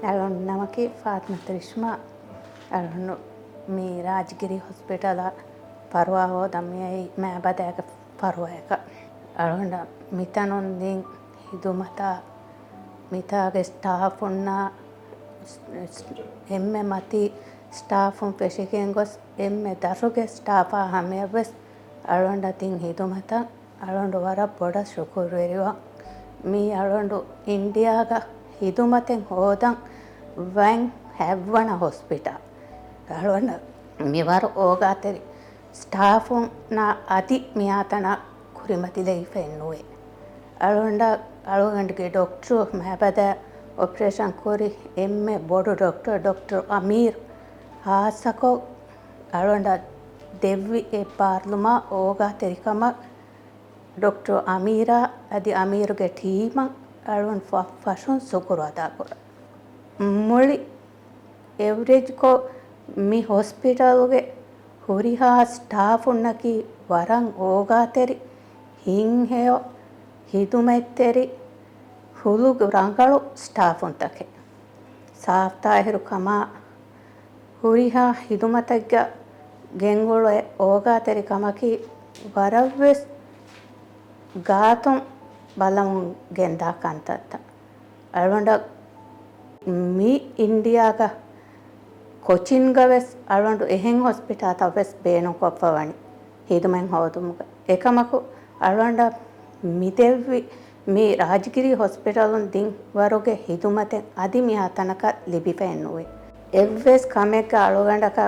ألون نمكي فاطمة رشما ألون مي راجگيري هوسبيتالا فرواه دمي ما بدأك فروهك ألون ميتانون دين هدومتا ميتاගේ staff උන්නා එම්මෙ මති ස්ටාෆුන් පෙෂිකෙන් ගොස් එම්මෙ දරුගේ ස්ටාෆා හැමෙවස් අලොන්ඩ තින් හිදුමත අලොන්ඩ වර බොඩ ශුකුර් වෙරිවා මී අලොන්ඩ ඉන්දියාග හිදුමතෙන් හෝදන් වැන් හැව්වන හොස්පිටල් අලොන්ඩ මිවර ඕගාතෙරි ස්ටාෆුන් නා අති මියාතන කුරිමතිලෙයි ෆෙන්නුවේ අලොන්ඩ අලුගන්ඩගේ ඩොක්ටර් මහබද ඔපරේෂන් කොරි එම්මෙ බොඩු ඩොක්ටර් අමීර් ආසකෝ අලොන්ඩ දෙව්වි ඒ පාර්ලුමා ඕගා තෙරිකම ඩොක්ටර් අමීරා අදි අමීරුගේ ටීම අලුන් ෆෂන් සුකුරවදා කොර මුලි එවරේජ් කෝ මි හොස්පිටල්ගේ හුරිහා ස්ටාෆ් උන්නකි වරන් ඕගා තෙරි හින්හෙයෝ හිදුමෙත්තෙරි ಹುಲು ರಂಗಳು ಸ್ಟಾಫ್ ಉಂತಕ್ಕೆ ಸಾಫ್ತಾಹಿರು ಕಮ ಹುರಿಹಾ ಹಿದುಮತಗ್ಗ ಗೆಂಗುಳು ಓಗಾತೆರಿ ಕಮಕಿ ವರವ್ವೆಸ್ ಗಾತುಂ ಬಲಮು ಗೆಂದಾಕಂತತ್ತ ಅಳ್ವಂಡ ಮಿ ಇಂಡಿಯಾಗ ಕೊಚಿನ್ಗವೆಸ್ ಅಳ್ವಂಡು ಎಹೆಂ ಹಾಸ್ಪಿಟಲ್ ತವೆಸ್ ಬೇನು ಕೊಪ್ಪವಣಿ ಹಿದುಮೆಂ ಹೋದುಮುಗ ಏಕಮಕು ಅಳ್ವಂಡ මිදෙව්වි මේ රාජගිරි හොස්පිටලුන් දින් වරෝගේ හිදුමතෙන් අදි මියා තනක ලිබිපෙන්නුවේ එව්වෙස් කමෙක අලුගඬක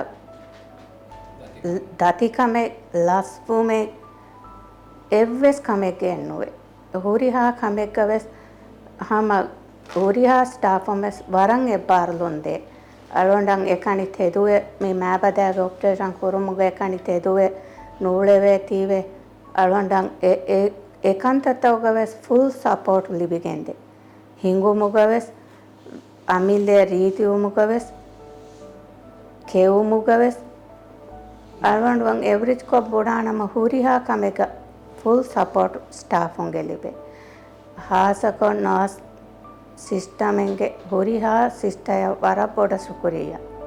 දතිකමේ ලස්පුමේ එව්වෙස් කමෙක එන්නුවේ හුරිහා කමෙක වෙස් හම හුරිහා ස්ටාෆොමස් වරන් එපාරලුන්දේ අලුගඬන් එකනි තෙදුවේ මේ මෑබදෑගේ ඔපරේෂන් කුරුමුගේ එකනි තෙදුවේ නූලෙවේ තීවේ අලුගඬන් ඒකාන්තතවගවස් ෆුල් සපෝට් ලිබිගෙන්දේ හිංගුමුගවස් අමිල්ලේ රීතිවමුගවස් කෙවුමුගවස් අලවන්ඩුවන් එවරේජ් කො බොඩානම හුරිහා කමෙක ෆුල් සපෝට් ස්ටාෆුන්ගේ ලිබේ හාසකො නර්ස් සිස්ටමෙන්ගේ හුරිහා සිස්ටය වර බොඩ සුකුරියා